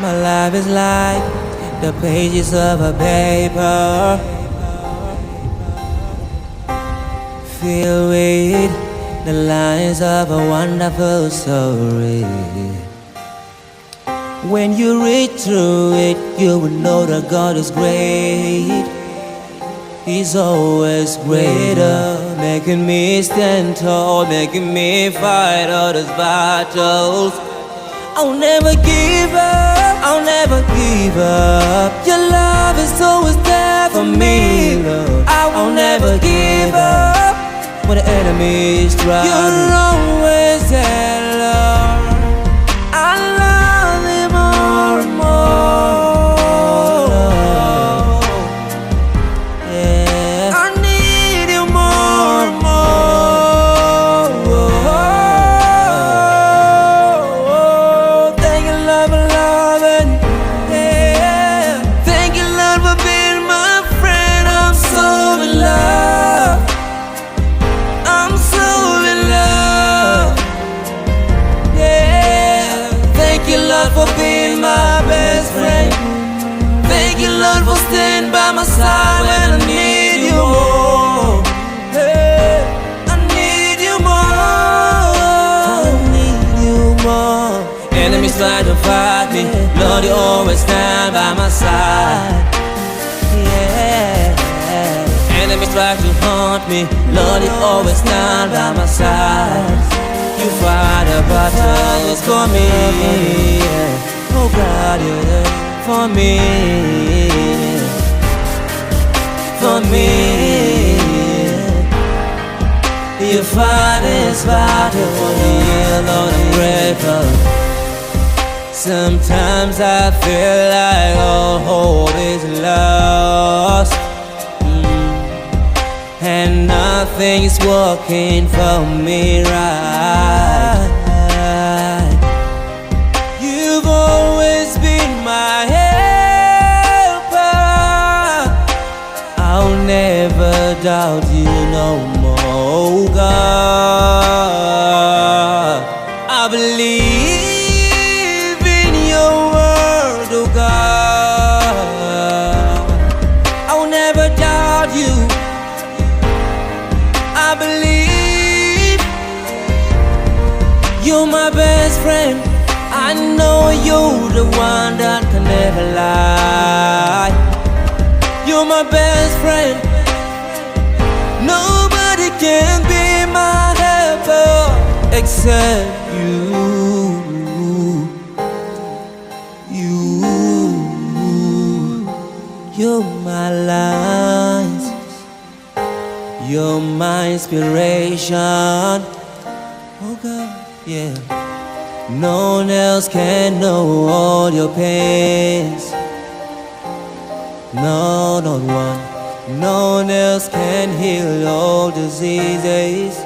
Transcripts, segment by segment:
My life is like the pages of a paper, filled with the lines of a wonderful story. When you read through it, you will know that God is great. He's always greater, making me stand tall, making me fight all those battles. I'll never give up, I'll never give up. Your love is always there for me, Lord. I'll never give up when the enemy is trying. You're always there, Lord. I love you more and more. Yeah, I need you more and more. Thank you, Lord, for loving. Yeah, thank you, Lord, for being my friend. I'm so in love. I'm so in love. Yeah, thank you, Lord, for being my best friend. Thank you, Lord, for standing by my side when I need you more. Hey, I need you more. I need you more. Enemies try to fight me, Lord, you always stand by my side. Yeah, enemies try to haunt me, Lord, you always stand by my side. You fight the battles for me. Oh God, you're there for me. For me, you fight this battle for me, Lord, I'm grateful. Sometimes I feel like all hope is lost, and nothing's working for me right. You've always been my helper. I'll never doubt you no more, God. I believe in your word, oh God. I'll never doubt you. I believe you're my best friend. I know you're the one that can never lie. You're my best friend. Nobody can be my helper except you. You're my light. You're my inspiration. Oh God, yeah. No one else can know all your pains. No, not one. No one else can heal all diseases.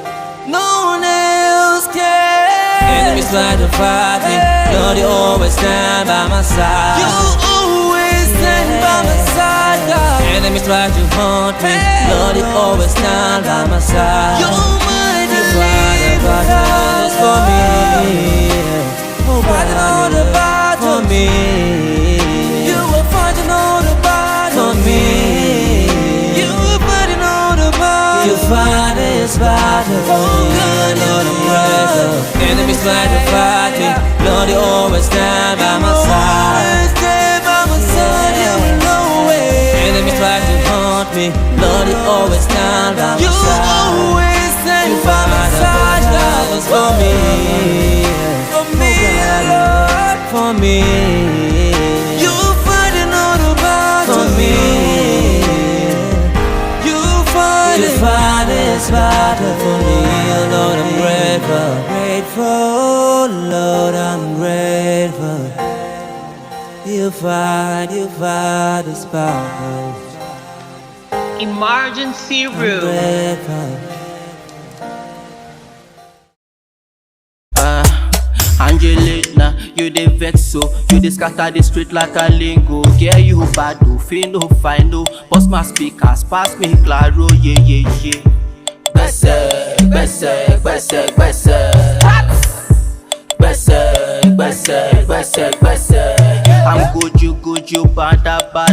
No one else can. Enemies try to fight me, Lord, you always stand by my side. You always stand by my side, God. Enemies try to haunt me, Lord, you always stand by my side. You're my deliverer. Battles for me. Oh, fighting all the battles for me. You were fighting all the battles for me. You were fighting all the battles. You fight this battle for me, Lord, I'm grateful. Enemies try to fight me, Lord, you always stand by my side. You will know it. Enemies try to haunt me, Lord, you always stand by my side. You always stand by my side, God. For me, Lord, for me. You fighting all the battles for me. You fight this battle for me, Lord, I'm grateful. Grateful, Lord, I'm grateful. You fight this battle. Emergency room. Angelina, you the vex so, you the scatter the street like a lingo. Yeah, you bad do, feel no fine no. Boss my speakers, pass me claro, yeah, yeah, yeah. Gbese, gbese, gbese, gbese. Gbese, gbese, gbese, gbese. you bad,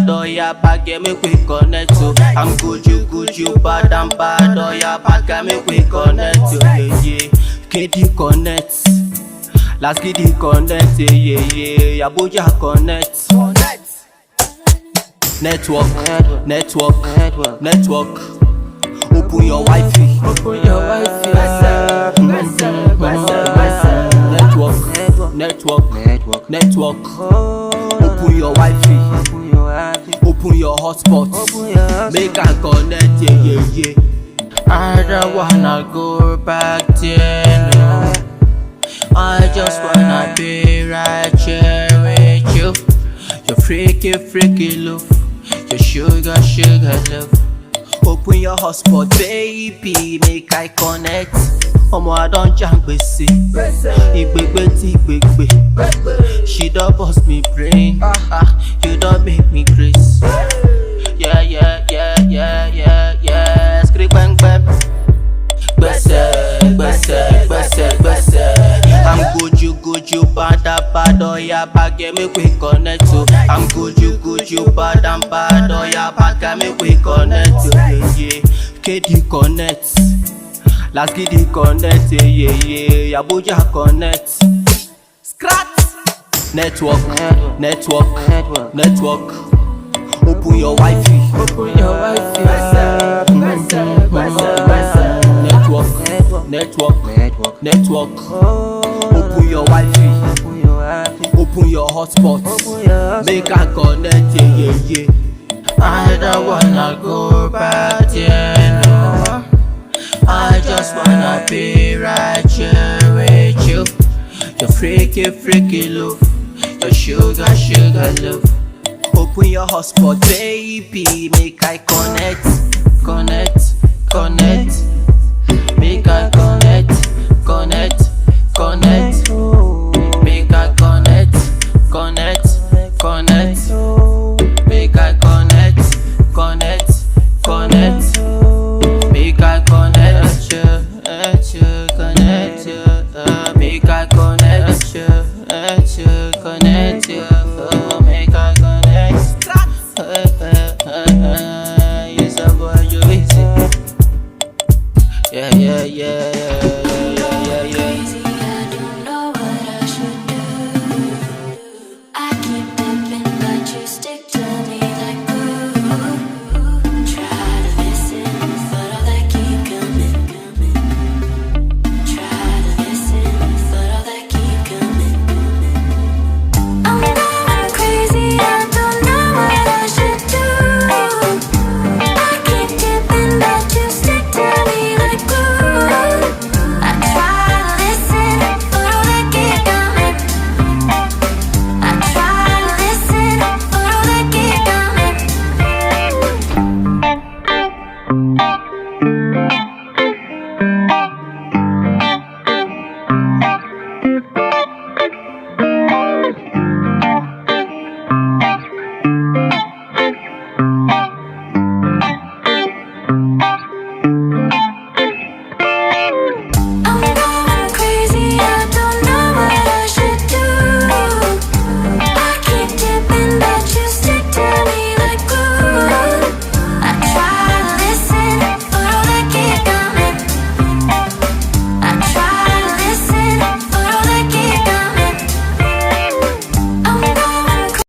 oh yeah, back make we connect to. I'm good, you bad, oh yeah, back make we connect to. Yeah, yeah. KD connect, last KD connect, yeah, yeah. Abuja connect. Network. Open your Wi-Fi. Network. Open your Wi-Fi. Open your hotspot. Make I connect, yeah. I don't wanna go back there, no. I just wanna be right here with you. Your freaky love. Your sugar love. Open your hotspot, baby, make I connect. Omo, I don't jam gbese. Igbegbe. She don't bust me brain. You don't make me crazy. Yeah. Scream bang bang. Gbese. I'm good, you bad, oh yeah, back make we connect to. I'm good, you bad, oh yeah, back make we connect to. Yeah. KD connect, last KD connect, yeah. Abuja connect. Scratch. Network. Open your Wi-Fi. Network. Open your Wi-Fi. Open your hotspot. Make I connect, yeah. I don't wanna go back there, no. I just wanna be right here with you. Your freaky love. Your sugar love. Open your hotspot, baby. Make I connect. Make I connect. Make I connect. Make I connect. Make I connect you. Make I connect you.